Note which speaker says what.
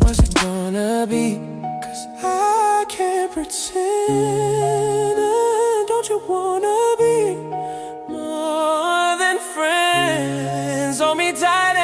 Speaker 1: What's it gonna be? 'Cause I can't pretend. Don't you wanna be more than friends? Hold me tight